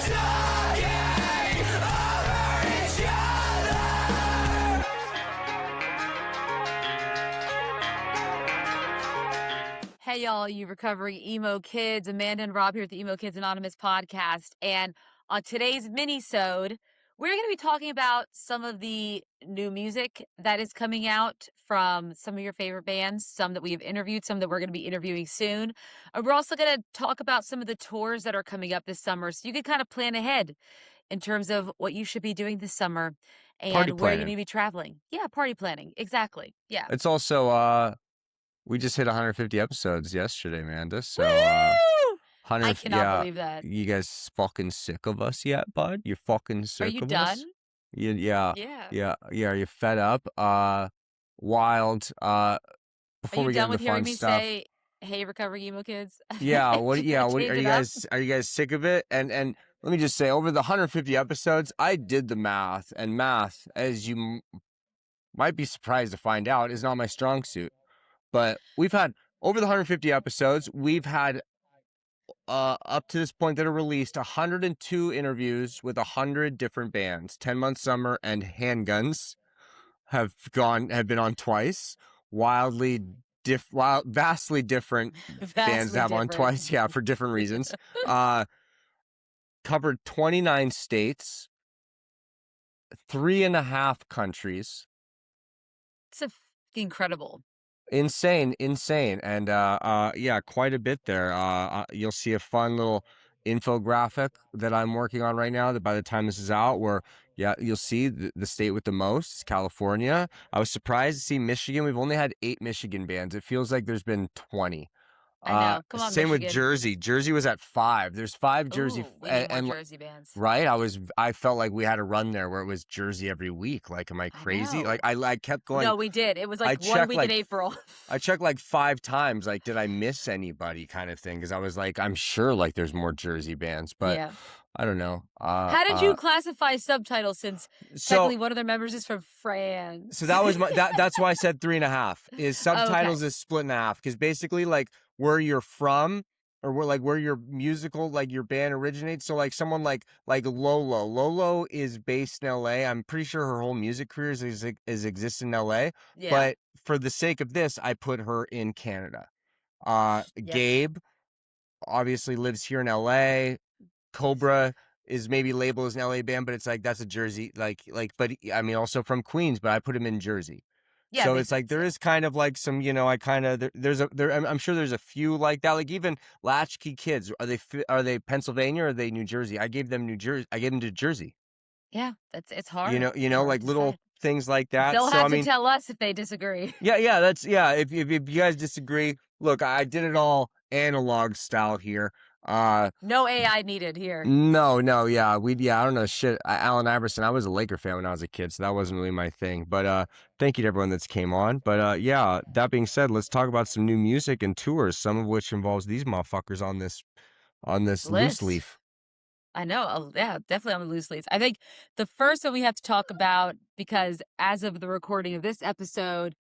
Hey, y'all, you recovering emo kids. Amanda and Rob here at the Emo Kids Anonymous podcast. And on today's mini-sode, we're going to be talking about some of the new music that is coming out from some of your favorite bands, some that we have interviewed, some that we're going to be interviewing soon. And we're also going to talk about some of the tours that are coming up this summer, so you can kind of plan ahead in terms of what you should be doing this summer and where you need to be traveling. Yeah, party planning. Exactly. Yeah. It's also, we just hit 150 episodes yesterday, Amanda. So, Woo! 100, I cannot believe that. You guys fucking sick of us yet, bud? You fucking sick Are you of done? us? Yeah. Yeah. Are you fed up? Wild. Before Are you we get done with into hearing fun me stuff. say, "Hey, recovering emo kids"? Yeah. Can I What change are it you up? guys? Are you guys sick of it? And let me just say, over the 150 episodes, I did the math, and math, as you might be surprised to find out, is not my strong suit. But we've had over the 150 episodes, we've had up to this point that are released 102 interviews with 100 different bands. 10 Month Summer and Handguns have been on twice. Vastly different bands have on twice, yeah, for different reasons. Covered 29 states, 3.5 countries. It's incredible. Insane. And yeah, quite a bit there. You'll see a fun little infographic that I'm working on right now that by the time this is out, where you'll see the state with the most is California. I was surprised to see Michigan. We've only had 8 Michigan bands. It feels like there's been 20. I know. Come on, same Michigan. with Jersey. Jersey was at 5. There's 5 Jersey. Ooh, we need more Jersey bands. Right? I felt like we had a run there where it was Jersey every week. Like, am I crazy? Like, I kept going. No, we did. It was like 1 week in April. I checked like 5 times. Like, did I miss anybody kind of thing? Because I was like, I'm sure like there's more Jersey bands, but Yeah. I don't know. How did you classify Subtitles, since technically one of their members is from France? So that was that's why I said 3.5. Is Subtitles is split in half, because basically like where you're from, or where your musical, like your band originates. So like someone like Lolo. Lolo is based in LA. I'm pretty sure her whole music career is exists in LA. Yeah. But for the sake of this, I put her in Canada. Gabe obviously lives here in LA. Cobra is maybe labeled as an LA band, but it's like that's a Jersey, but I mean also from Queens, but I put him in Jersey. Yeah, so it's like there is kind of like some, I'm sure there's a few like that. Like even Latchkey Kids, are they Pennsylvania or are they New Jersey? I gave them New Jersey. Yeah, it's hard. Like little things like that. They'll have to tell us if they disagree. Yeah. If you guys disagree, look, I did it all analog style here. No AI needed here. No, yeah. I don't know shit. Allen Iverson, I was a Laker fan when I was a kid, so that wasn't really my thing. But thank you to everyone that's came on. But yeah, that being said, let's talk about some new music and tours, some of which involves these motherfuckers on this loose leaf. I know. Yeah, definitely on the loose leaves. I think the first one we have to talk about, because as of the recording of this episode,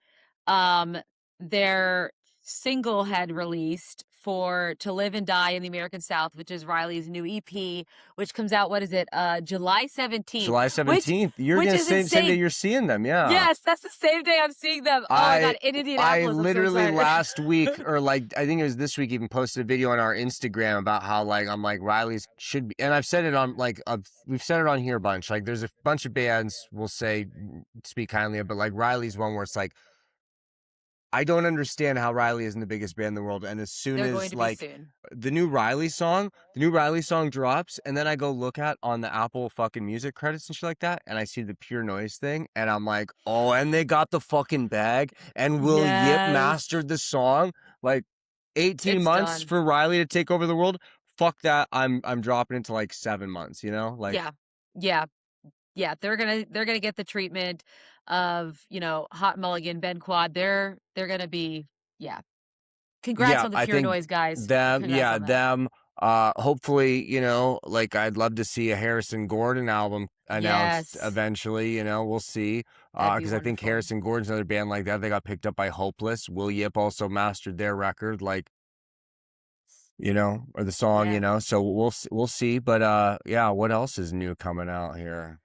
their single had released for To Live and Die in the American South, which is Riley's new EP, which comes out, July 17th. July 17th. You're going to say that you're seeing them, yeah. Yes, that's the same day I'm seeing them. Oh my God, in Indianapolis. I literally last week, or like, I think it was this week, even posted a video on our Instagram about how like, I'm like, Riley's should be, and I've said it on like, we've said it on here a bunch. Like there's a bunch of bands we'll say, speak kindly of, but like Riley's one where it's like, I don't understand how Riley isn't the biggest band in the world. And as soon as like the new Riley song drops, and then I go look at on the Apple fucking music credits and shit like that, and I see the Pure Noise thing, and I'm like, oh, and they got the fucking bag, and Will Yip mastered the song. Like 18 months for Riley to take over the world. Fuck that. I'm dropping it to like 7 months, Like yeah, they're gonna get the treatment of, Hot Mulligan, Ben Quad. They're gonna be, Congrats on the Pure Noise guys. Them. Hopefully, like I'd love to see a Harrison Gordon album announced eventually. We'll see. Because I think Harrison Gordon's another band like that. They got picked up by Hopeless. Will Yip also mastered their record. Like, or the song, Yeah. So we'll see. But yeah, what else is new coming out here?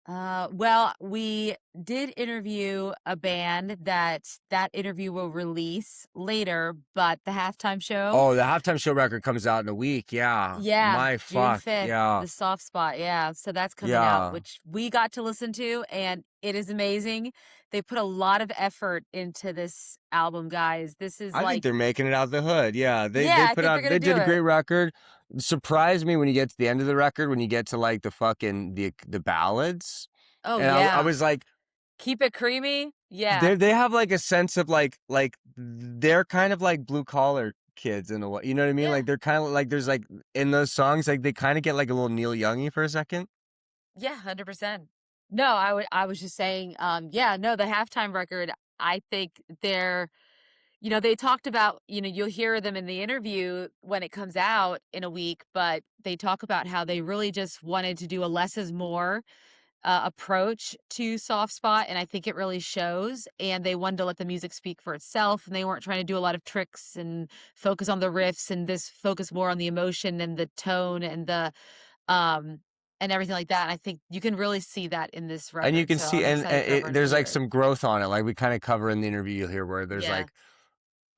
Well, we did interview a band that interview will release later, but the halftime show, Oh, the halftime show record comes out in a week. Yeah, yeah, my June fuck. 5th, Yeah, the soft spot, yeah. So that's coming out, yeah. which we got to listen to, and it is amazing. They put a lot of effort into this album, guys. This is I think like, they're making it out the hood. Yeah, yeah, I think they're they gonna did do a great it. record. Surprised me when you get to the end of the record when you get to like the fucking the ballads, Oh and I yeah. was like, Keep it creamy. Yeah. they have like a sense of like they're kind of like blue collar kids in a way. You know what I mean? Yeah. Like they're kind of like there's like in those songs like they kind of get like a little Neil Youngy for a second. Yeah, 100%. No, I was just saying, yeah, no, the halftime record, I think they talked about, you'll hear them in the interview when it comes out in a week, but they talk about how they really just wanted to do a less is more approach to Soft Spot, and I think it really shows. And they wanted to let the music speak for itself, and they weren't trying to do a lot of tricks and focus on the riffs, and this focus more on the emotion and the tone um and everything like that. And I think you can really see that in this And you record. can So see, I'm excited for everyone to there's hear like it. some growth on it. Like we kind of cover in the interview here, where there's Yeah. like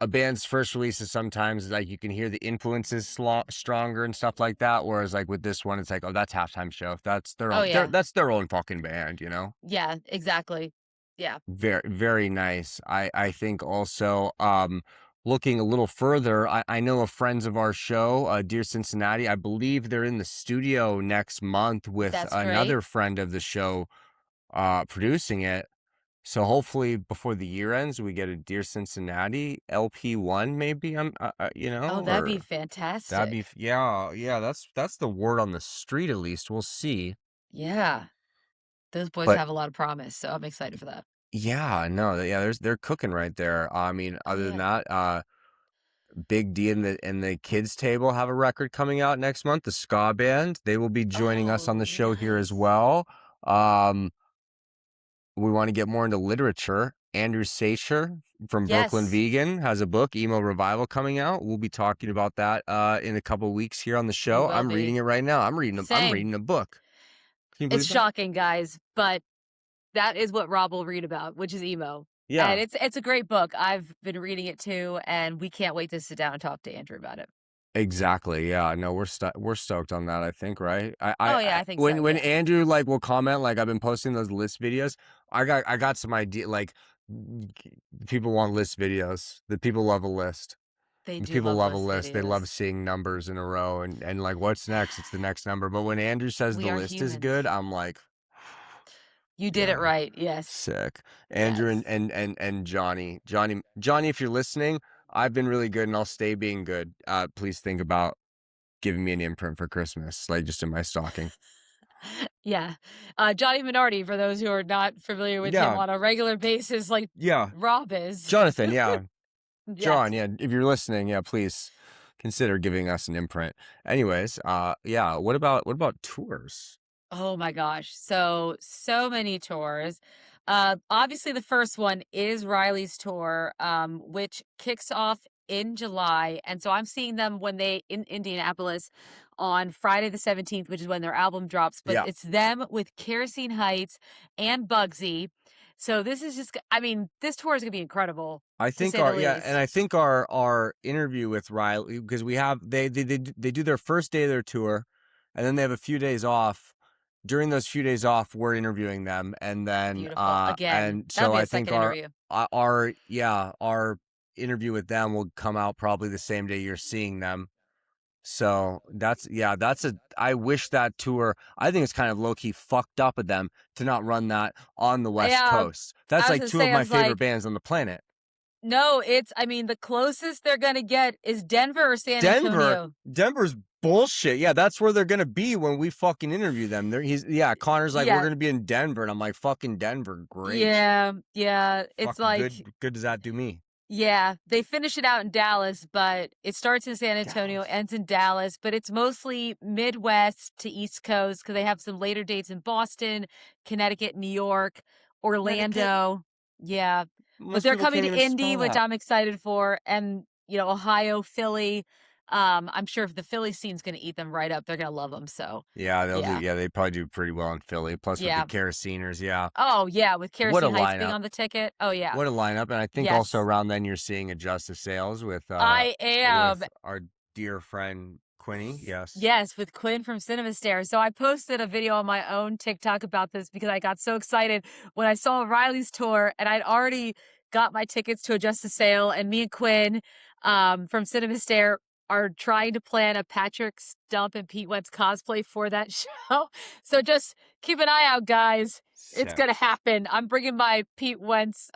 a band's first releases sometimes like you can hear the influences stronger and stuff like that. Whereas like with this one, it's like, oh, that's halftime show. That's their Oh own. yeah. That's their own fucking band. Yeah, exactly. Yeah. Very very nice. I think also looking a little further, I know of friends of our show, Dear Cincinnati. I believe they're in the studio next month with That's great. another friend of the show producing it. So hopefully before the year ends, we get a Dear Cincinnati LP1, maybe. Oh, that'd be Or that'd be fantastic. yeah. That's the word on the street. At least we'll see. Yeah. Those boys But have a lot of promise, so I'm excited for that. yeah, no, yeah. They're cooking right there. I mean, Oh other than yeah. that, Big D and the kids table have a record coming out next month. The ska band, they will be joining us Oh, on the show here as nice. well. Um, we want to get more into literature. Andrew Sacher from Brooklyn Yes, Vegan has a book, Emo Revival, coming out. We'll be talking about that in a couple weeks here on the we show. will I'm reading be. it right now. I'm Same. reading a book. Can you It's believe that? shocking, guys, but that is what Rob will read about, which is emo. And Yeah, it's a great book. I've been reading it too, and we can't wait to sit down and talk to Andrew about it. exactly. Yeah, no, we're stoked on that. I think, right? Oh yeah, I think so. When Yeah. Andrew like will comment, like I've been posting those list videos. I got some idea. Like people want list videos. The people love a list. They do People love love a list list. They love videos. seeing numbers in a row and like what's next? It's the next number. But when Andrew says We the are list is good, humans. I'm like, You did it yeah, right. Yes. sick. Andrew Yes. and Johnny, if you're listening, I've been really good and I'll stay being good. Please think about giving me an imprint for Christmas, like just in my stocking. Yeah. Johnny Minardi, for those who are not familiar with him Yeah, on a regular basis, like yeah. Rob is. Jonathan, yeah. John, Yes. yeah. If you're listening, yeah, please consider giving us an imprint. Anyways, yeah. What about tours? Oh my gosh. So many tours. Obviously the first one is Riley's tour, which kicks off in July. And so I'm seeing them when they in Indianapolis on Friday the 17th, which is when their album drops, but Yeah. it's them with Kerosene Heights and Bugsy. So this is just I mean, this tour is gonna be incredible, I to think say the our yeah, and least. I think our interview with Riley because we have they do their first day of their tour, and then they have a few days off. During those few days off, we're interviewing them, and then Beautiful. Again, and that'll so be a I think second interview. our interview with them will come out probably the same day you're seeing them. So that's a I wish that tour. I think it's kind of low key fucked up of them to not run that on the West Yeah, Coast. That's I was like gonna two of say, I my was favorite like, bands on the planet. no, I mean, the closest they're gonna get is Denver or San Denver, Antonio. Denver's bullshit. Yeah, that's where they're gonna be when we fucking interview them. Connor's like, we're Yeah, gonna be in Denver, and I'm like, fucking Denver, great. yeah, it's Fucking like, good does that do me? yeah, they finish it out in Dallas, but it starts in San Antonio, Dallas, ends in Dallas, but it's mostly Midwest to East Coast because they have some later dates in Boston, Connecticut, New York, Connecticut. Orlando. Yeah, but Most they're people coming can't to even Indy, spell which that. I'm excited for, and Ohio, Philly. I'm sure if the Philly scene's gonna eat them right up, they're gonna love them. So, Yeah, they'll do. yeah. Yeah, they probably do pretty well in Philly. Plus with the Yeah. Keroseners, yeah. Oh, yeah, with What a Kerosene Heights being lineup! on the ticket. Oh, yeah. What a lineup! And I think also Yes. around then you're seeing Adjust Sales I am. with our dear friend Quinny. Yes. Yes, with Quinn from Cinema Stare. So I posted a video on my own TikTok about this because I got so excited when I saw Riley's tour and I'd already got my tickets to Adjust the Sale, and me and Quinn from Cinema Stare are trying to plan a Patrick Stump and Pete Wentz cosplay for that show. So just keep an eye out, guys. It's Sick. gonna happen. I'm bringing my Pete Wentz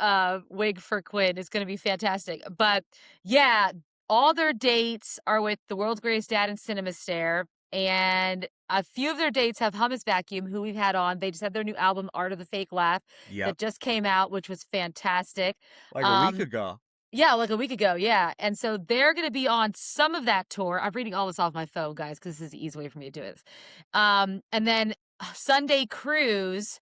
wig for Quinn. It's gonna be fantastic. But yeah, all their dates are with the World's Greatest Dad and Cinema Stare, and a few of their dates have Hummus Vacuum, who we've had on. They just had their new album, Art of the Fake Laugh, Yep. that just came out, which was fantastic. Like a week Um, ago. yeah, like a week ago, yeah. And so they're gonna be on some of that tour. I'm reading all this off my phone, guys, because this is the easy way for me to do it. And then Sunday Cruise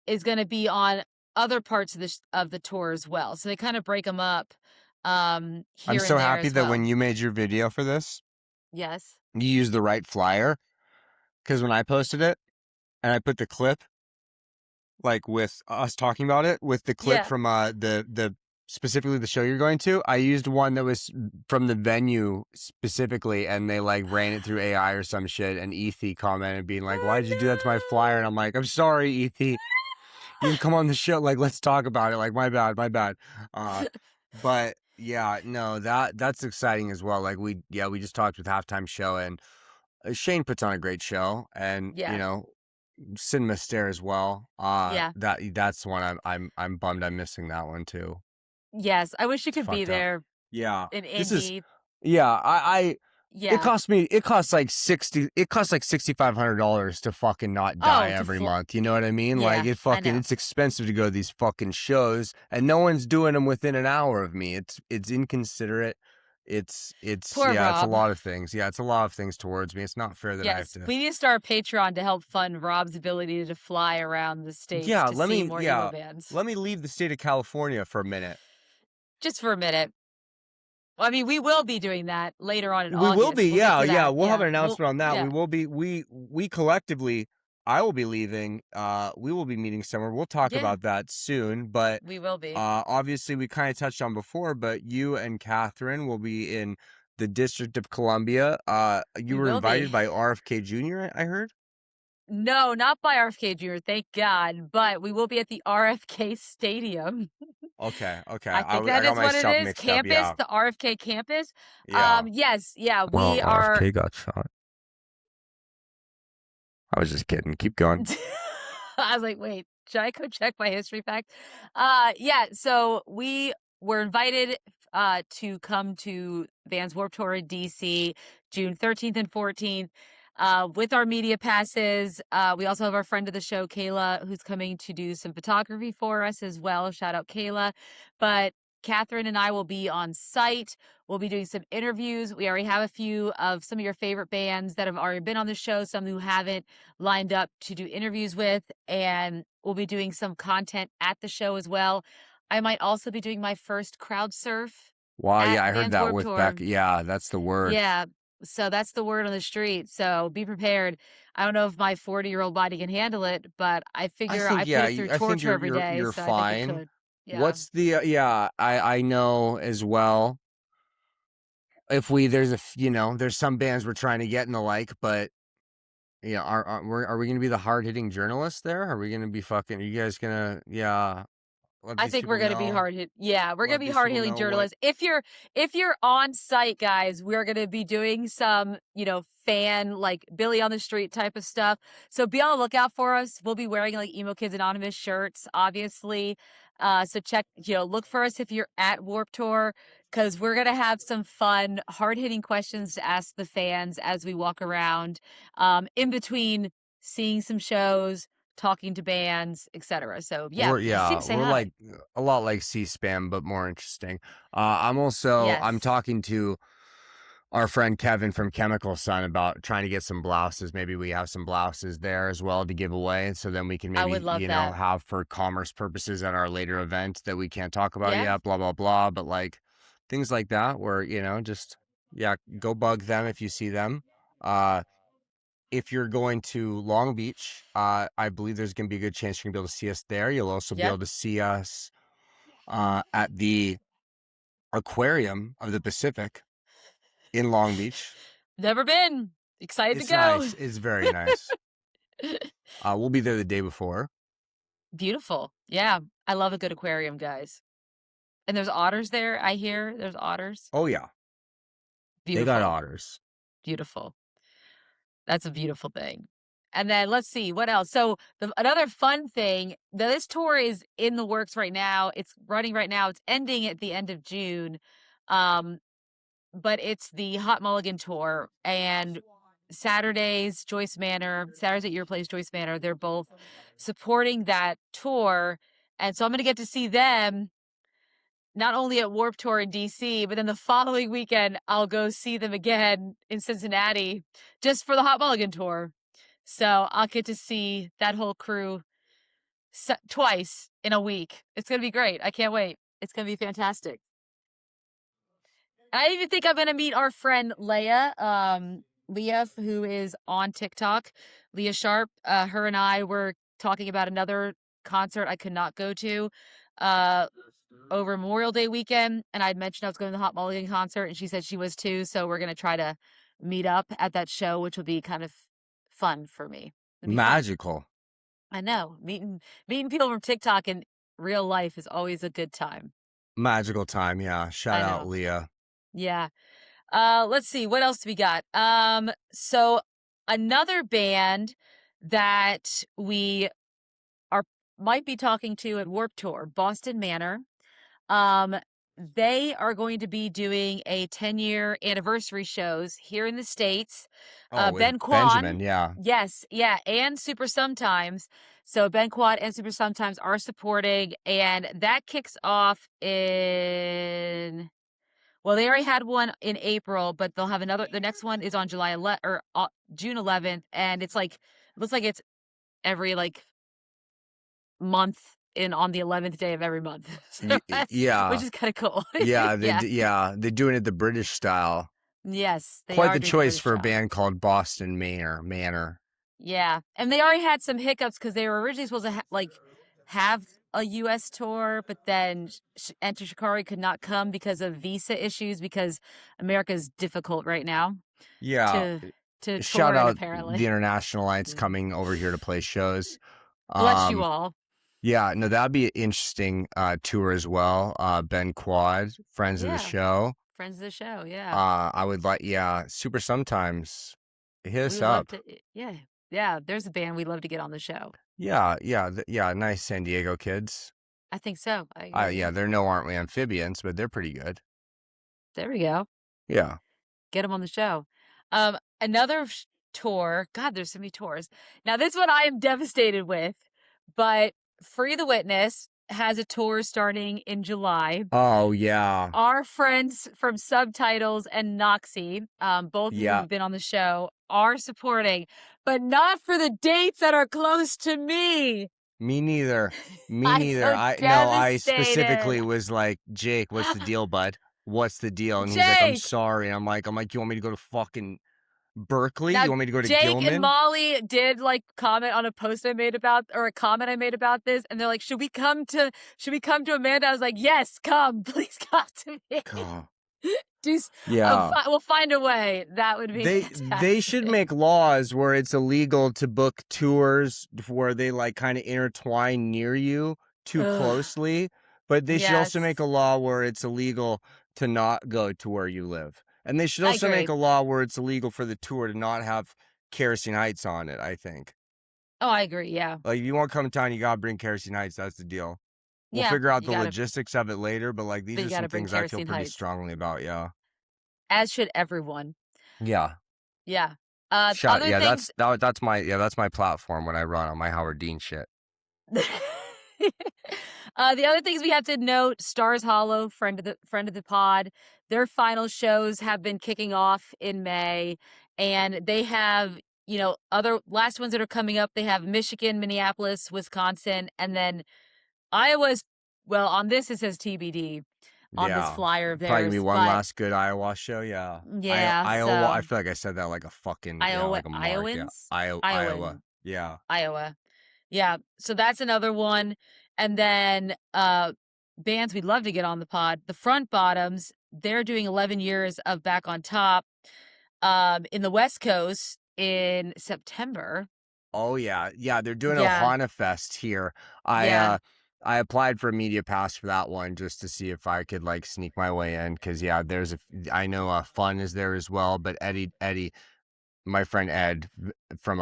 is gonna be on other parts of the tour as well. So they kind of break them up I'm here so and there happy as that well. when you made your video for this, Yes. you used the right flyer. Because when I posted it and I put the clip, like with us talking about it, with the clip Yeah. from the specifically the show you're going to, I used one that was from the venue specifically, and they like ran it through AI or some shit. And Ethy commented being like, "Why did you do that to my flyer?" And I'm like, "I'm sorry, Ethy. You can come on the show. Like, let's talk about it. Like, my bad, my bad." But yeah, no, that's exciting as well. Like we just talked with Halftime Show, and Shane puts on a great show, and Yeah. Cinema Stare as well. Yeah. That's one I'm bummed I'm missing that one too. Yes. I wish you It's could be fucked up. there Yeah. in This is Indy. yeah, I Yeah. it costs like $6,500 to fucking not die Oh, every month. You know what I mean? Like yeah, I know. it's expensive to go to these fucking shows, and no one's doing them within an hour of me. It's inconsiderate. It's Poor yeah, it's a Rob. lot of things. Yeah, it's a lot of things towards me. It's not fair that I have Yes. to. We need to start a Patreon to help fund Rob's ability to fly around the states to see more emo bands. let me leave the state of California for a minute. Just for a minute. Well, I mean, we will be doing that later on in We will be, August. We'll get yeah, to yeah. that. We'll have Yeah. an Well, announcement on that. yeah. We will be, we collectively, I will be leaving. We will be meeting somewhere. We'll talk Yeah. about that soon. But We will be. obviously, we kind of touched on before. But you and Catherine will be in the District of Columbia. You We were will invited be. by RFK Jr. I heard. No, not by RFK Jr., thank God, but we will be at the RFK Stadium. Okay, okay. I think I that got is what it myself is. mixed up. Campus, Yeah, the RFK campus. yeah. Yes, yeah, Well, we are. RFK got shot. I was just kidding. Keep going. I was like, wait, should I go check my history facts? Yeah, so we were invited to come to Vans Warped Tour in DC June 13th and 14th with our media passes. We also have our friend of the show, Kayla, who's coming to do some photography for us as well. Shout out Kayla. But Catherine and I will be on site. We'll be doing some interviews. We already have a few of some of your favorite bands that have already been on the show, some who haven't lined up to do interviews with, and we'll be doing some content at the show as well. I might also be doing my first crowd surf Wow, at yeah, I heard Vans that Warped with Tour. Beck. Yeah, that's the word. Yeah, so that's the word on the street. So be prepared. I don't know if my 40-year-old body can handle it, but I I figure think I put yeah, it through I think torture every day, you're so I think it fine. could. Yeah. What's the yeah, I know as well. If we there's there's some bands we're trying to get and the like, but yeah, are we gonna be the hard hitting journalists there? Are we gonna be fucking? Are you guys gonna let I these think we're people gonna be know? hard hit. Yeah, we're gonna Let be these hard people hitting know what? journalists. If you're on site, guys, we're gonna be doing some, fan like Billy on the street type of stuff. So be on the lookout for us. We'll be wearing like Emo Kids Anonymous shirts, obviously. So check, look for us if you're at Warp Tour, because we're gonna have some fun, hard hitting questions to ask the fans as we walk around, in between seeing some shows, talking to bands, etc. So yeah, just seem to say We're hi. like a lot like C-SPAN, but more interesting. I'm Yes. talking to our friend Kevin from Chemical Sun about trying to get some blouses. Maybe we have some blouses there as well to give away. So then we can I would maybe, love that. have for commerce purposes at our later event that we can't talk about Yeah. yet, blah, blah, blah. But like things like that where, just Yeah, go bug them if you see them. If you're going to Long Beach, I believe there's going to be a good chance you're going to be able to see us there. You'll also be Yep. able to see us at the Aquarium of the Pacific in Long Beach. Never been. Excited to It's go. nice. It's very nice. We'll be there the day before. Beautiful. Yeah. I love a good aquarium, guys. And there's otters there, I hear. There's otters. Oh yeah, they got Beautiful. otters. Beautiful. That's a beautiful thing. And then let's see what else. So another fun thing, this tour is in the works right now. It's running right now. It's ending at the end of June. Um, but it's the Hot Mulligan tour, and Saturdays at Your Place, Joyce Manor, they're both supporting that tour. And so I'm going to get to see them not only at Warped Tour in DC, but then the following weekend, I'll go see them again in Cincinnati just for the Hot Mulligan tour. So I'll get to see that whole crew twice in a week. It's going to be great. I can't wait. It's going to be fantastic. I even think I'm going to meet our friend Leah, who is on TikTok, Leah Sharp. Her and I were talking about another concert I could not go to over Memorial Day weekend, and I'd mentioned I was going to the Hot Mulligan concert, and she said she was too, so we're going to try to meet up at that show, which will be kind of fun for me. It'll be fun. Magical. I know. Meeting people from TikTok in real life is always a good time. Magical time, yeah. Shout out Leah. Yeah. Let's see, what else do we got? So another band that we might be talking to at Warped Tour, Boston Manor. They are going to be doing a 10-year anniversary shows here in the States. With Ben Benjamin, Quan, yeah. yes, yeah, and Super Sometimes. So Ben Quad and Super Sometimes are supporting, and that kicks off in. Well, they already had one in April, but they'll have another. The next one is on June 11th, and it looks like it's every month on the 11th day of every month. So yeah, which is kind of cool. yeah, Yeah. they're doing it the British style. Yes, they Quite are the doing the choice British for a style. band called Boston Manor. Yeah, and they already had some hiccups because they were originally supposed to have a U.S. tour, but then Enter Shikari could not come because of visa issues, because America's difficult right now Yeah, to shout tour in, out apparently. the International Lights coming over here to play shows. Bless you all. Yeah, no, that'd be an interesting tour as well. Ben Quad, friends of the show. Friends of the show, yeah. I would Super Sometimes. Hit us We would love up. to, yeah. There's a band we'd love to get on the show. Yeah, nice San Diego kids. I think so. I agree. Yeah, they're no Aren't We Amphibians, but they're pretty good. There we go. Yeah. Get them on the show. Another tour. God, there's so many tours. Now, this one I am devastated with, but Free the Witness has a tour starting in July. Oh, yeah. Our friends from Subtitles and Noxie, both of who have been on the show, are supporting, but not for the dates that are close to me. Me neither. Me I'm neither. so I specifically devastated. was like, Jake, what's the deal, bud? What's the deal? And he's like, I'm Jake! sorry. I'm like, you want me to go to fucking Berkeley? Now, You want me to go to Jake Gilman? and Molly did comment on a post I made about, or a comment I made about this, and they're like, should we come to Amanda? I was like, yes, come, please come to me. We'll find a way. That would be fantastic. They should make laws where it's illegal to book tours where they kind of intertwine near you too closely, but they should also make a law where it's illegal to not go to where you live. And they should also make a law where it's illegal for the tour to not have Kerosene Heights on it, I think. Oh, I agree, yeah. If you want to come to town, you got to bring Kerosene Heights. That's the deal. We'll figure out the logistics of it later, but these are some things I feel pretty strongly about, yeah. As should everyone. Yeah. Yeah. That's my platform when I run on my Howard Dean shit. The other things we have to note: Stars Hollow, friend of the pod, their final shows have been kicking off in May, and they have other last ones that are coming up. They have Michigan, Minneapolis, Wisconsin, and then Iowa's. Well, on this it says TBD. on this Yeah. flyer of Probably gonna be theirs. one But last good Iowa show. Yeah. yeah, Iowa. I so feel like I said that like a fucking, like a mark. Yeah. Iowans? Iowa. Iowan, Yeah. Iowa. Yeah, so that's another one. And then bands we'd love to get on the pod, the Front Bottoms, they're doing 11 years of Back on Top in the West Coast in September. Oh yeah, yeah. They're doing Yeah, Ohana Fest here. I yeah, uh, I applied for a media pass for that one just to see if I could like sneak my way in. Cause yeah, I know Fun is there as well, but Eddie, my friend Ed from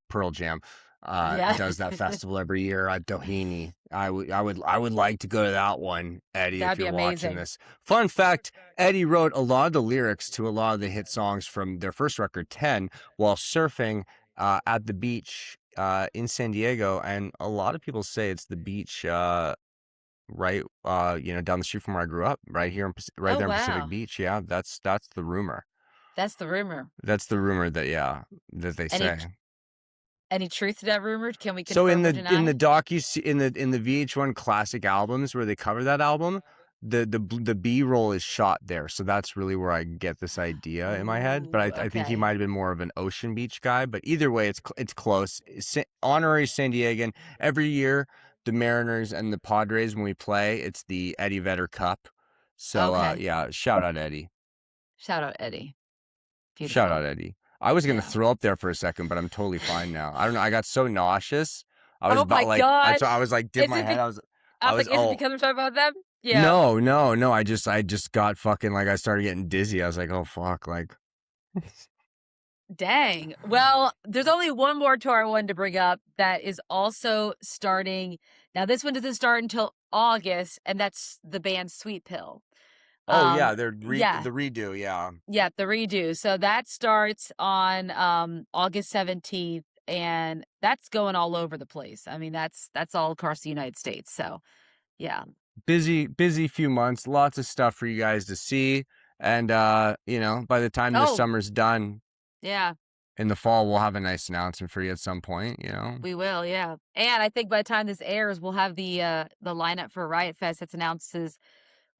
Pearl Jam yeah. does that festival every year at Doheny. I would like to go to that one, Eddie, if That'd be you're watching amazing. this. Fun fact, Eddie wrote a lot of the lyrics to a lot of the hit songs from their first record 10 while surfing at the beach in San Diego, and a lot of people say it's the beach right down the street from where I grew up, right here right Oh there in Pacific wow, Beach. Yeah, that's the rumor. that's the rumor. That's the rumor that they Any say. any truth to that rumor? Can we So confirm or in the deny? doc you see in the VH1 classic albums where they cover that album, the B-roll is shot there. So that's really where I get this idea in my head. Oh, But I think he okay. might have been more of an Ocean Beach guy. But either way, it's close. Honorary San Diegan. Every year, the Mariners and the Padres when we play, it's the Eddie Vedder Cup. So Okay. yeah, shout out Eddie. Shout out Eddie. Shout Beautiful. out Eddie. I was gonna Yeah. throw up there for a second, but I'm totally fine now. I don't know. I got so nauseous. I was Oh my about like god. I was like dip Is my it head. be I I was was like, is it oh because we're talking about them? Yeah. no. I just got fucking like I started getting dizzy. I was like, oh fuck, like Dang. Well, there's only one more tour I wanted to bring up that is also starting. Now, this one doesn't start until August, and that's the band Sweet Pill. oh yeah, Yeah, the redo, yeah. yeah, the redo. So that starts on August 17th, and that's going all over the place. I mean, that's all across the United States. So yeah. Busy few months, lots of stuff for you guys to see. And by the time this Oh, summer's done, yeah, in the fall we'll have a nice announcement for you at some point, we will, yeah. And I think by the time this airs, we'll have the lineup for Riot Fest that's announces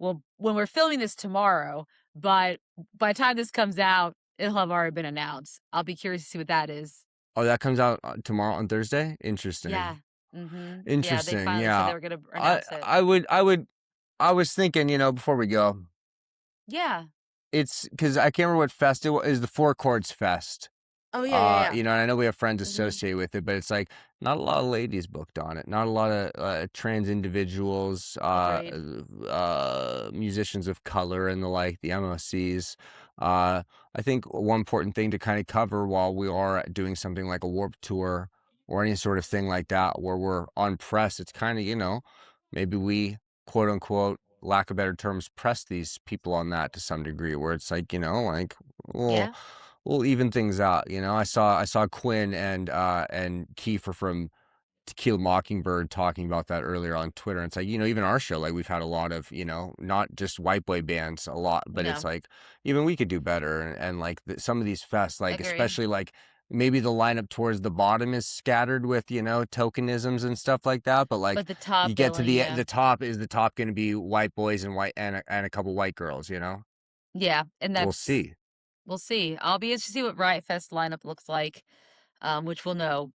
well, when we're filming this tomorrow, but by the time this comes out, it'll have already been announced. I'll be curious to see what that is. Oh, that comes out tomorrow on Thursday? Yeah. Interesting. Mhm. Yeah, they Interesting. finally said Yeah. they were gonna I announce it. I would I would I was thinking, before we go, Yeah. it's because I can't remember what fest it is, the Four Chords Fest. Oh, yeah, yeah, yeah. And I know we have friends Mhm. associated with it, but it's like not a lot of ladies booked on it. Not a lot of trans individuals, Agreed. musicians of color and the like, the MOCs. I think one important thing to kind of cover while we are doing something like a Warped Tour or any sort of thing like that, where we're on press, it's kind of, maybe we quote unquote, lack of better terms, press these people on that to some degree, where it's like, like, well, Yeah. we'll even things out. I saw Quinn and Kiefer from Tequila Mockingbird talking about that earlier on Twitter. And it's like, even our show, like we've had a lot of, not just white boy bands a lot, but it's No. like even we could do better. And like some of these fests, like Agreed. especially like maybe the lineup towards the bottom is scattered with, tokenisms and stuff like that. But like But the you top get to billing, yeah. the top, is the top going to be white boys and and a couple white girls, Yeah, and we'll that's see. we'll see. I'll be interested to see what Riot Fest lineup looks like, which we'll know.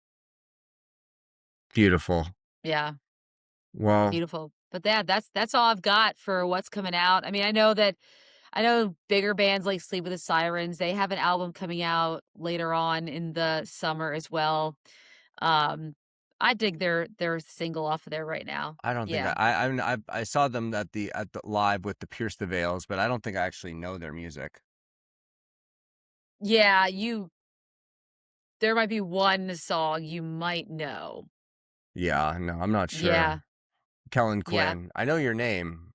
Beautiful. Yeah, Well, beautiful. But yeah, that's all I've got for what's coming out. I mean, I know bigger bands like Sleep with the Sirens, they have an album coming out later on in the summer as well. Um, I dig their single off of there right now. I don't think Yeah. I saw them at the live with the Pierce the Veils, but I don't think I actually know their music. Yeah, there might be one song you might know. Yeah, no, I'm not Yeah. sure. Kellen Yeah. Quinn, I know your name.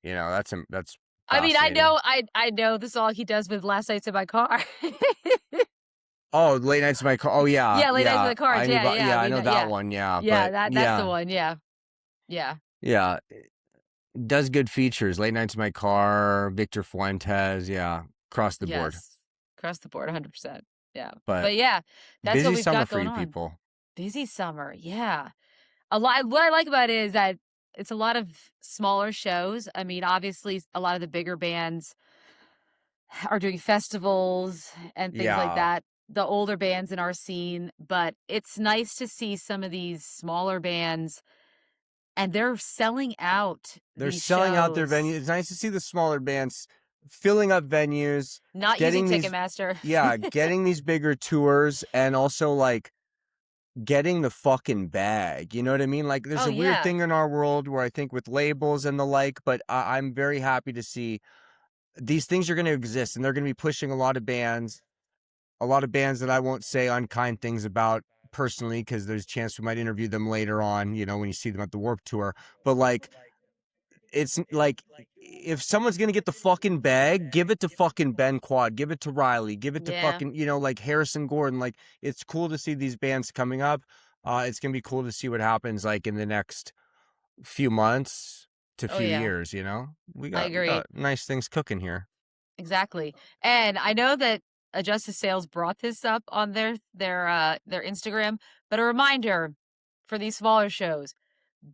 That's I mean, fascinating. I know the song he does with Last Nights in My Car. Oh, Late Nights in My Car. Oh yeah, Yeah, Late Nights in yeah. the Car. Yeah, yeah, Yeah, I we know know that yeah. one. Yeah, Yeah, but that's the yeah, one, yeah. Yeah. yeah. Does good features. Late Nights in My Car, Victor Fuentes. Yeah, across the board. Yes. Across the board, 100%. Yeah. But But yeah, that's what busy we've summer got for going you on. people. Busy summer, yeah. A lot what I like about it is that it's a lot of smaller shows. I mean, obviously, a lot of the bigger bands are doing festivals and things like Yeah. that. The older bands in our scene, but it's nice to see some of these smaller bands, and they're selling out They're these selling out their shows. venues. It's nice to see the smaller bands filling up venues, Not using getting these, Ticketmaster. yeah, getting these bigger tours, and also like getting the fucking bag. You know what I mean? Like, there's Oh, a weird yeah. thing in our world where I think with labels and the like, but I'm very happy to see these things are going to exist, and they're going to be pushing a lot of bands that I won't say unkind things about personally, because there's a chance we might interview them later on, you know, when you see them at the Warped Tour. But like, it's like, if someone's gonna get the fucking bag, give it to fucking Ben Quad, give it to Riley, give it to Yeah. fucking, you know, like Harrison Gordon. Like, it's cool to see these bands coming up. It's gonna be cool to see what happens like in the next few months to Oh, few yeah. years, you know? We I got agree. nice things cooking here. Exactly. And I know that Adjusted Sales brought this up on their Instagram, but a reminder for these smaller shows,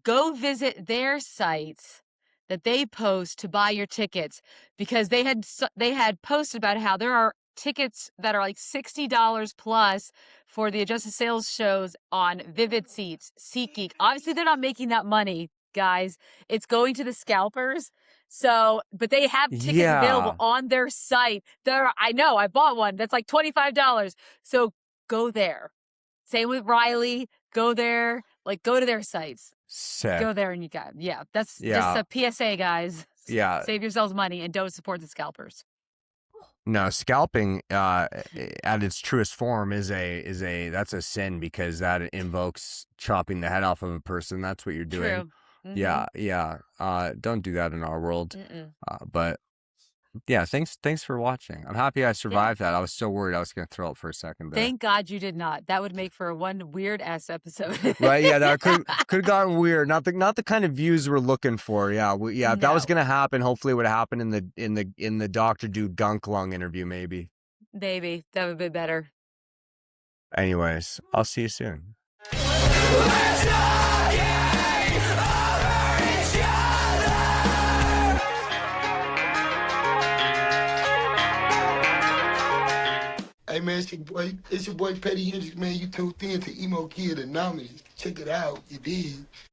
go visit their sites that they post to buy your tickets, because they had posted about how there are tickets that are like $60 plus for the Adjusted Sales shows on Vivid Seats, SeatGeek. Obviously, they're not making that money, guys. It's going to the scalpers. So, but they have tickets available Yeah. on their site. I know, I bought one that's like $25. So go there. Same with Riley. Go there. Like, go to their sites. Sick. Go there and yeah, that's just Yeah. a PSA, guys. Yeah. Save yourselves money and don't support the scalpers. No, scalping at its truest form is that's a sin, because that invokes chopping the head off of a person. That's what you're doing. True. Mm-hmm. Yeah. Don't do that in our world. Mm-mm. But yeah, thanks for watching. I'm happy I Yeah. survived that. I was so worried I was gonna throw up for a second there. Thank God you did not. That would make for one weird ass episode. Right? Yeah, that could have gotten weird. Not the kind of views we're looking for. Yeah, if that was No. gonna happen, hopefully it would happen in the Dr. Dude Gunk Lung interview, maybe. Maybe. That would be better. Anyways, I'll see you soon. Hey man, it's your boy Petty Hendrix, man. You tuned in to Emo Kid Anonymous. Check it out, you did.